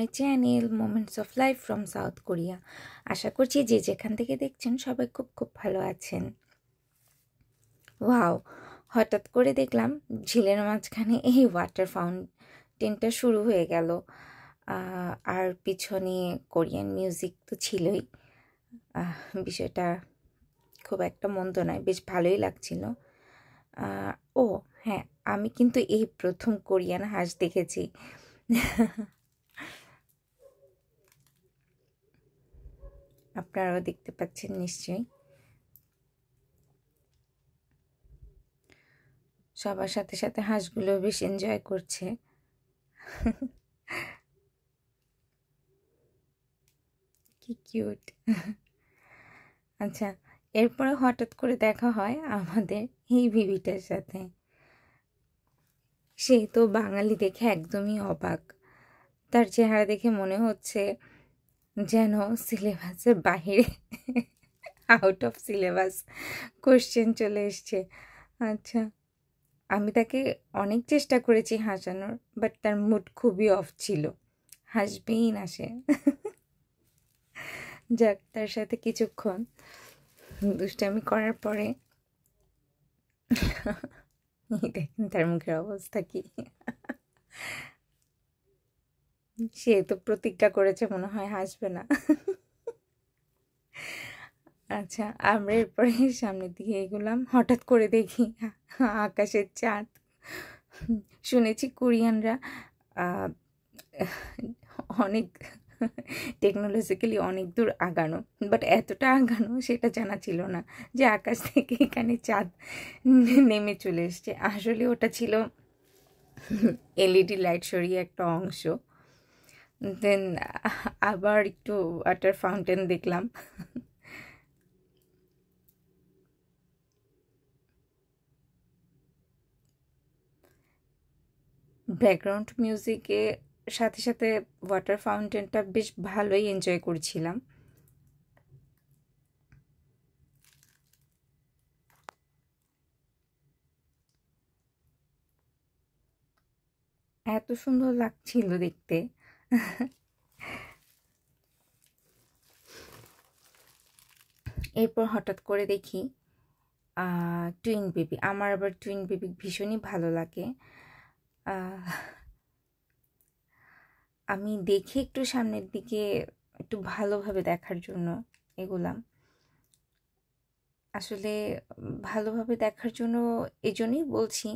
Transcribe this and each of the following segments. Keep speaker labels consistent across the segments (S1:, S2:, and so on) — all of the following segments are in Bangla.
S1: My channel moments of life from South Korea. আশা করছি যে যেখান থেকে দেখছেন সবাই খুব খুব ভালো আছেন। ওয়াও, হঠাৎ করে দেখলাম ঝিলের মাঝখানে এই ওয়াটার ফাউন্টেনটা শুরু হয়ে গেল, আর পিছনে কোরিয়ান মিউজিক তো ছিলই। বিষয়টা খুব একটা মন্দ নয়, বেশ ভালোই লাগছিল। ও হ্যাঁ, আমি কিন্তু এই প্রথম কোরিয়ান হাঁস দেখেছি। আপনারাও দেখতে পাচ্ছেন নিশ্চয়ই। সবার সাথে সাথে হাঁসগুলো বেশ এনজয় করছে। কি কিউট। আচ্ছা, এরপরে হঠাৎ করে দেখা হয় আমাদের এই বিবিটার সাথে। সে তো বাঙালি দেখে একদমই অবাক। তার চেহারা দেখে মনে হচ্ছে যেন সিলেবাসের বাহিরে, আউট অফ সিলেবাস কোশ্চেন চলে এসছে। আচ্ছা, আমি তাকে অনেক চেষ্টা করেছি হাসানোর, বাট তার মুড খুবই অফ ছিল, হাসবেই না সে। যাক, তার সাথে কিছুক্ষণ দুষ্টামি করার পরে দেখেন তার মুখের অবস্থা কি। সে তো প্রতিজ্ঞা করেছে মনে হয় হাসবে না। আচ্ছা, আমরা এরপরে সামনের দিকে এগোলাম। হঠাৎ করে দেখি আকাশের চাঁদ। শুনেছি কোরিয়ানরা অনেক টেকনোলজিক্যালি অনেক দূর আগানো, বাট এতটা আগানো সেটা জানা ছিল না যে আকাশ থেকে এখানে চাঁদ নেমে চলে এসছে। আসলে ওটা ছিল এলইডি লাইট সরিয়ে একটা অংশ। দেন আবার একটু ওয়াটার ফাউন্টেন দেখলাম। ব্যাকগ্রাউন্ড মিউজিকে সাথে সাথে ওয়াটার ফাউন্টেনটা বেশ ভালোই এনজয় করছিলাম। এত সুন্দর লাগছিল দেখতে। এরপর হঠাৎ করে দেখি টুইন বেবি। আমার আবার টুইন বেবি ভীষণই ভালো লাগে। আমি দেখি একটু সামনের দিকে একটু ভালোভাবে দেখার জন্য এগুলাম। আসলে ভালোভাবে দেখার জন্য এজন্যই বলছি,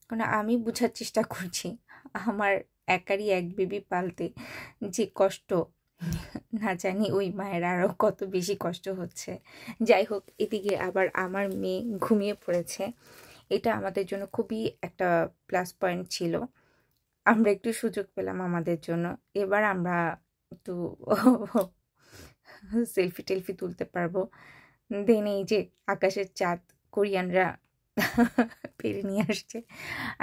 S1: কারণ আমি বোঝার চেষ্টা করছি আমার একারই এক বেবি পালতে যে কষ্ট, না জানি ওই মায়ের আরও কত বেশি কষ্ট হচ্ছে। যাই হোক, এদিকে আবার আমার মেয়ে ঘুমিয়ে পড়েছে। এটা আমাদের জন্য খুবই একটা প্লাস পয়েন্ট ছিল। আমরা একটু সুযোগ পেলাম আমাদের জন্য। এবার আমরা একটু সেলফি টেলফি তুলতে পারবো। দেন এই যে আকাশের চাঁদ কোরিয়ানরা পেরে নিয়ে আসছে।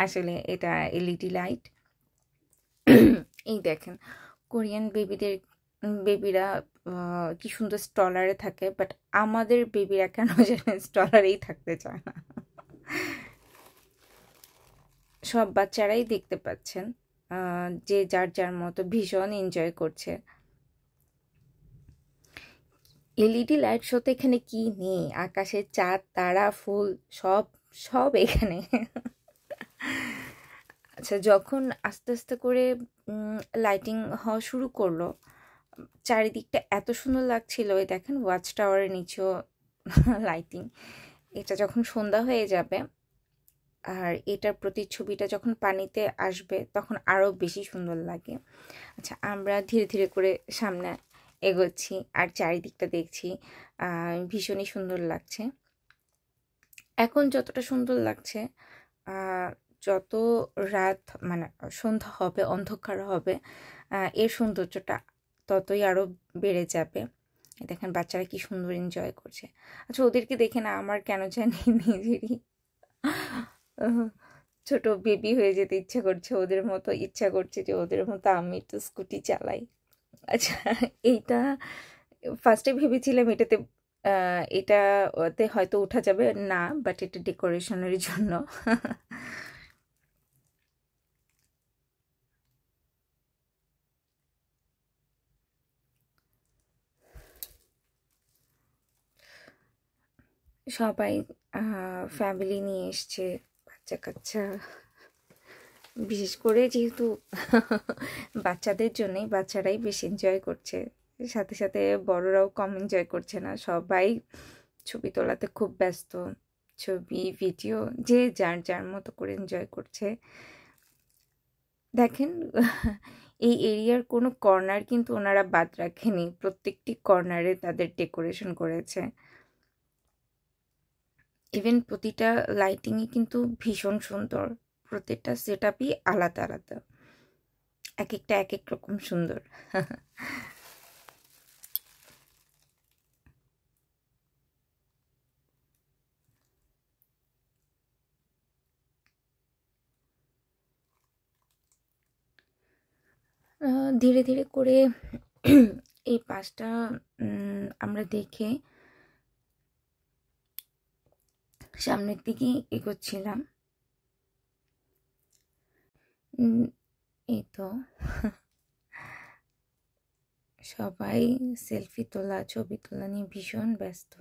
S1: আসলে এটা এলইডি লাইট। এই দেখেন কোরিয়ান বেবিরা কি সুন্দর স্টলারে থাকে, বাট আমাদের বেবিরা কেন জানে স্টলারেই থাকতে চায় না। সব বাচ্চারাই দেখতে পাচ্ছেন যে যার যার মতো ভীষণ এনজয় করছে। এলইডি লাইট শোতে এখানে কি নেই? আকাশে চাঁদ, তারা, ফুল সব সব এখানে। আচ্ছা, যখন আস্তে আস্তে করে লাইটিং হওয়া শুরু করলো, চারিদিকটা এত সুন্দর লাগছিল। এই দেখেন ওয়াচ টাওয়ারের নিচেও লাইটিং। এটা যখন সন্ধ্যা হয়ে যাবে আর এটার প্রতিচ্ছবিটা যখন পানিতে আসবে তখন আরও বেশি সুন্দর লাগে। আচ্ছা, আমরা ধীরে ধীরে করে সামনে এগোচ্ছি আর চারিদিকটা দেখছি, ভীষণই সুন্দর লাগছে। এখন যতটা সুন্দর লাগছে, যত রাত মানে সন্ধ্যা হবে, অন্ধকার হবে, এর সৌন্দর্যটা ততই আরও বেড়ে যাবে। দেখেন বাচ্চারা কি সুন্দর এনজয় করছে। আচ্ছা, ওদেরকে দেখে না আমার কেন জানি নিজেরই ছোট বেবি হয়ে যেতে ইচ্ছা করছে। ওদের মতো ইচ্ছা করছে যে ওদের মতো আমি একটু স্কুটি চালাই। আচ্ছা, এইটা ফার্স্টে ভেবেছিলাম এটাতে হয়তো ওঠা যাবে না, বাট এটা ডেকোরেশনের জন্য। সবাই ফ্যামিলি নিয়ে এসছে, বাচ্চা কাচ্চা, বিশেষ করে যেহেতু বাচ্চাদের জন্যই, বাচ্চারাই বেশ এনজয় করছে, সাথে সাথে বড়রাও কম এনজয় করছে না, সবাই ছবি তোলাতে খুব ব্যস্ত, ছবি ভিডিও যে যার যার মতো করে এনজয় করছে। দেখেন এই এরিয়ার কোনো কর্নার কিন্তু ওনারা বাদ রাখেনি, প্রত্যেকটি কর্নারে তাদের ডেকোরেশন করেছে। ইভেন প্রতিটা লাইটিংই কিন্তু ভীষণ সুন্দর, প্রত্যেকটা সেট আপই আলাদা আলাদা, এক একটা এক এক রকম সুন্দর। ধীরে ধীরে করে এই পাশটা আমরা দেখে সামনের দিকে এগোচ্ছিলাম। এই তো সবাই সেলফি তোলা, ছবি তোলা নিয়ে ভীষণ ব্যস্ত।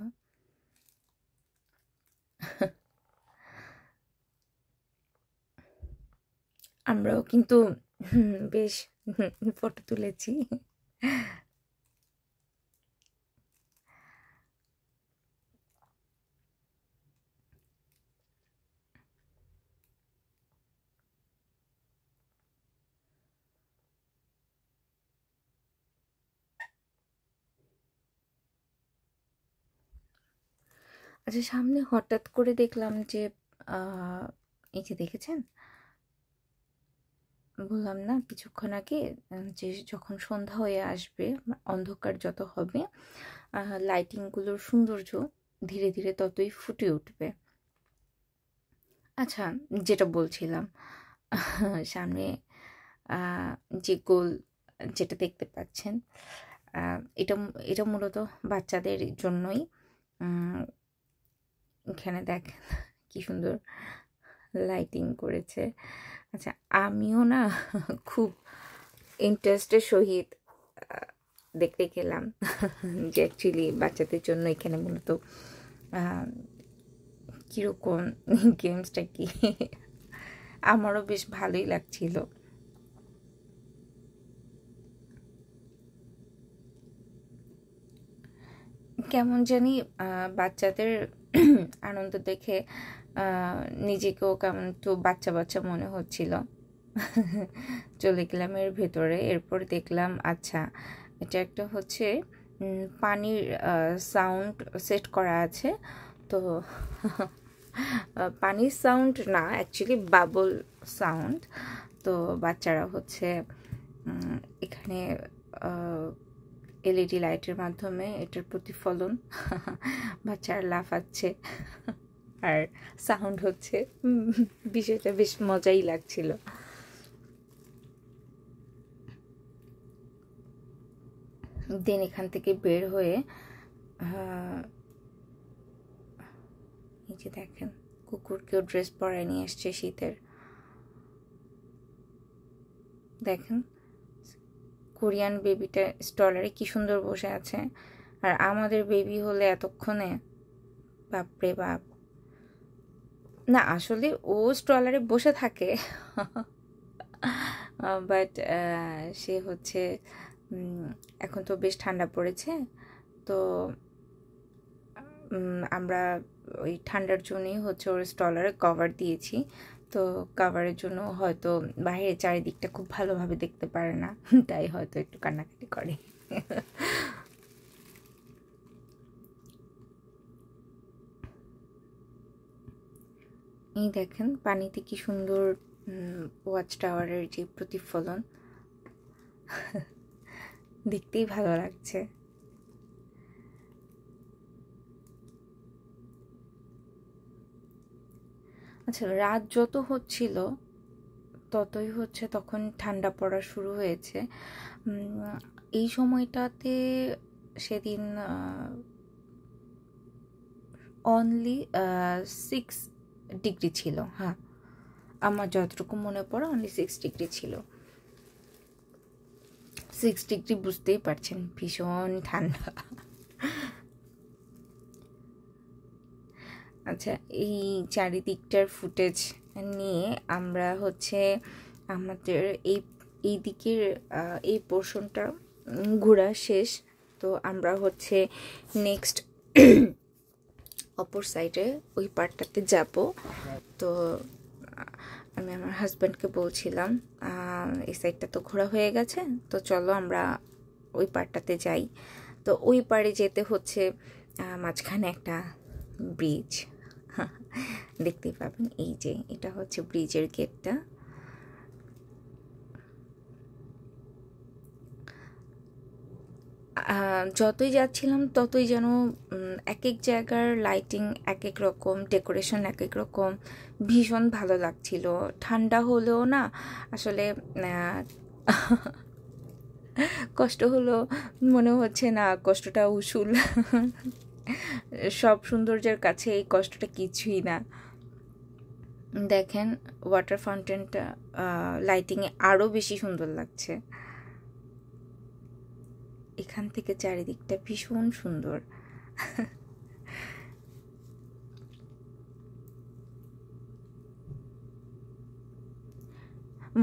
S1: আমরাও কিন্তু বেশ ফটো তুলেছি। আচ্ছা, সামনে হঠাৎ করে দেখলাম যে এই যে দেখেছেন, বললাম না কিছুক্ষণ আগে যে যখন সন্ধ্যা হয়ে আসবে, অন্ধকার যত হবে, লাইটিংগুলোর সৌন্দর্য ধীরে ধীরে ততই ফুটে উঠবে। আচ্ছা, যেটা বলছিলাম, সামনে যে গোল যেটা দেখতে পাচ্ছেন, এটা এটা মূলত বাচ্চাদের জন্যই। এখানে দেখেন কি সুন্দর লাইটিং করেছে। আচ্ছা, আমিও না খুব ইন্টারেস্টের সহিত দেখতে গেলাম যে অ্যাকচুয়ালি বাচ্চাদের জন্য এখানে মূলত কীরকম গেমসটা কি। আমারও বেশ ভালোই লাগছিল। কেমন জানি বাচ্চাদের আনন্দ দেখে নিজেকেও কেমন একটু বাচ্চা বাচ্চা মনে হচ্ছিল। চলে গেলাম এর ভেতরে, এরপর দেখলাম আচ্ছা এটা একটা হচ্ছে পানির সাউন্ড সেট করা আছে। তো পানির সাউন্ড না, অ্যাকচুয়ালি বাবল সাউন্ড। তো বাচ্চারা হচ্ছে এখানে এলইডি লাইটের মাধ্যমে এটার প্রতিফলন, বাচ্চারা লাফাচ্ছে আর সাউন্ড হচ্ছে, বিষয়টা বেশ মজাই লাগছিল। দেন এখান থেকে বের হয়ে এই যে দেখেন কুকুরকেও ড্রেস পরায় নিয়ে আসছে শীতের। দেখেন কোরিয়ান বেবিটা স্টলারে কি সুন্দর বসে আছে, আর আমাদের বেবি হলে এতক্ষণে বাপরে বাপ। না আসলে ও স্টলারে বসে থাকে, বাট সে হচ্ছে এখন তো বেশ ঠান্ডা পড়েছে, তো আমরা ওই ঠান্ডার জন্যই হচ্ছে ওর স্টলারে কভার দিয়েছি। তো কভারের জন্য হয়তো বাইরের চারিদিকটা খুব ভালোভাবে দেখতে পারে না, তাই হয়তো একটু কান্নাকাটি করে। এই দেখেন পানিতে কি সুন্দর ওয়াচ টাওয়ারের যে প্রতিফলন, দেখতেই ভালো লাগছে। আচ্ছা, রাত যত হচ্ছিল ততই হচ্ছে তখন ঠান্ডা পড়া শুরু হয়েছে। এই সময়টাতে সেদিন অনলি 6 ডিগ্রি ছিল। হ্যাঁ, আমার যতটুকু মনে পড়ে অনলি 6 ডিগ্রি ছিল। 6 ডিগ্রি বুঝতেই পারছেন, ভীষণ ঠান্ডা। আচ্ছা, এই চারিদিকটার ফুটেজ নিয়ে আমরা হচ্ছে আমাদের এই দিকের এই পোর্শনটা ঘোরা শেষ। তো আমরা হচ্ছে নেক্সট অপর সাইডে ওই পার্টটাতে যাব। তো আমি আমার হাজব্যান্ডকে বলছিলাম এই সাইডটা তো ঘোরা হয়ে গেছে, তো চলো আমরা ওই পার্টটাতে যাই। তো ওই পাড়ে যেতে হচ্ছে মাঝখানে একটা ব্রিজ দেখতে পাবেন, এই যে এটা হচ্ছে ব্রিজের গেটটা। যতই যাচ্ছিলাম ততই যেন এক এক জায়গার লাইটিং এক এক রকম, ডেকোরেশন এক এক রকম, ভীষণ ভালো লাগছিল। ঠান্ডা হলেও না আসলে কষ্ট হলো মনে হচ্ছে না, কষ্টটা উসুল। সব সৌন্দর্যের কাছে এই কষ্টটা কিছুই না। দেখেন ওয়াটার ফাউন্টেনটা লাইটিংয়ে আরও বেশি সুন্দর লাগছে। এখান থেকে চারিদিকটা ভীষণ সুন্দর।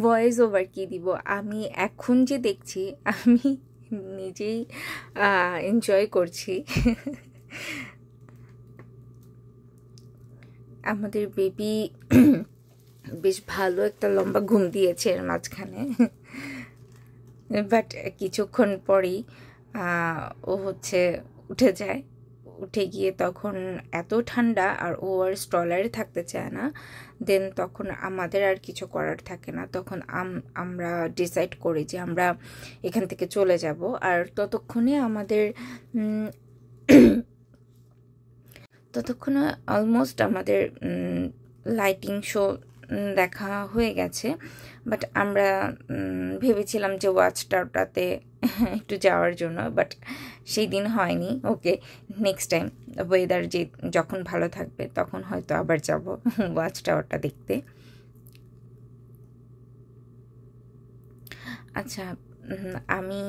S1: ভয়েস ওভার কি দিব, আমি এখন যে দেখছি আমি নিজেই এনজয় করছি। আমাদের বেবি বেশ ভালো একটা লম্বা ঘুম দিয়েছে এর মাঝখানে, বাট কিছুক্ষণ পরেই ও হচ্ছে উঠে যায়। উঠে গিয়ে তখন এত ঠান্ডা আর ও আর স্টলারে থাকতে চায় না, দেন তখন আমাদের আর কিছু করার থাকে না। তখন আমরা ডিসাইড করি যে আমরা এখান থেকে চলে যাব। আর ততক্ষণে অলমোস্ট আমাদের লাইটিং শো দেখা হয়ে গেছে। বাট আমরা ভেবেছিলাম যে ওয়াচ টাওয়ারটাতে একটু যাওয়ার জন্য, বাট সেই দিন হয়নি। ওকে, নেক্সট টাইম ওয়েদার যখন ভালো থাকবে তখন হয়তো আবার যাব ওয়াচ টাওয়ারটা দেখতে। আচ্ছা, আমি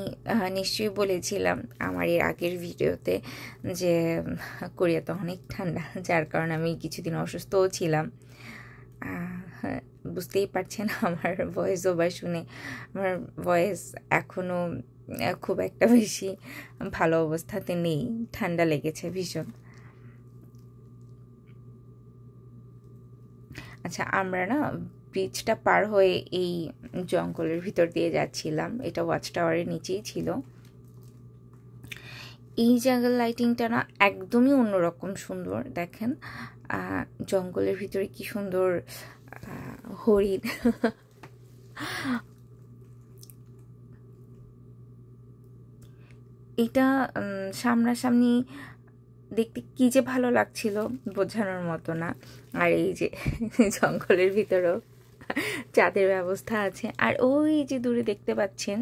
S1: নিশ্চয়ই বলেছিলাম আমার এর আগের ভিডিওতে যে কোরিয়াতে অনেক ঠান্ডা, যার কারণে আমি কিছুদিন অসুস্থও ছিলাম। বুঝতেই পারছেন আমার ভয়েস ওভার শুনে, আমার ভয়েস এখনও খুব একটা বেশি ভালো অবস্থাতে নেই, ঠান্ডা লেগেছে ভীষণ। আচ্ছা, আমরা না ব্রিজটা পার হয়ে এই জঙ্গলের ভিতর দিয়ে যাচ্ছিলাম, এটা ওয়াচ টাওয়ারের নিচেই ছিল। এই জায়গার লাইটিংটা না একদমই অন্যরকম সুন্দর। দেখেন জঙ্গলের ভিতরে কি সুন্দর হরিণ। এটা সামনাসামনি দেখতে কি যে ভালো লাগছিল বোঝানোর মতো না। আর এই যে জঙ্গলের ভিতরেও চাঁদের ব্যবস্থা আছে। আর ওই যে দূরে দেখতে পাচ্ছেন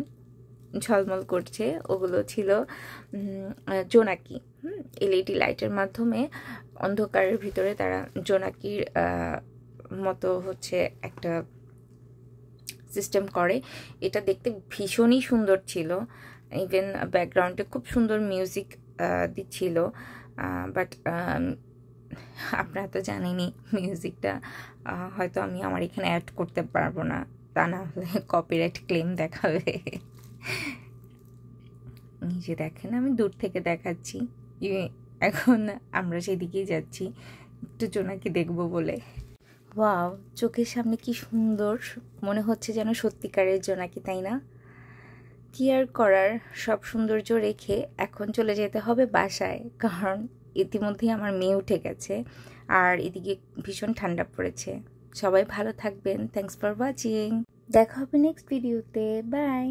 S1: ঝলমল করছে, ওগুলো ছিল জোনাকি। এলইডি লাইটের মাধ্যমে অন্ধকারের ভিতরে তারা জোনাকির মতো হচ্ছে একটা সিস্টেম করে। এটা দেখতে ভীষণই সুন্দর ছিল। ইভেন ব্যাকগ্রাউন্ডে খুব সুন্দর মিউজিক দিচ্ছিল। বাট আপনারা তো জানেনই মিউজিকটা হয়তো আমি আমার এখানে অ্যাড করতে পারবো না, তা না হলে কপিরাইট ক্লেম দেখাবে। এই যে দেখেন আমি দূর থেকে দেখাচ্ছি, এখন আমরা সেদিকেই যাচ্ছি একটু জোনাকি দেখবো বলে। ওয়াও, চোখের সামনে কি সুন্দর, মনে হচ্ছে যেন সত্যিকারের জোনাকি, তাই না? কি আর করার, সব সৌন্দর্য রেখে এখন চলে যেতে হবে বাসায়, কারণ ইতিমধ্যেই আমার মেয়ে উঠে গেছে আর এদিকে ভীষণ ঠান্ডা পড়েছে। সবাই ভালো থাকবেন, থ্যাঙ্কস ফর ওয়াচিং, দেখা হবে নেক্সট ভিডিওতে, বাই।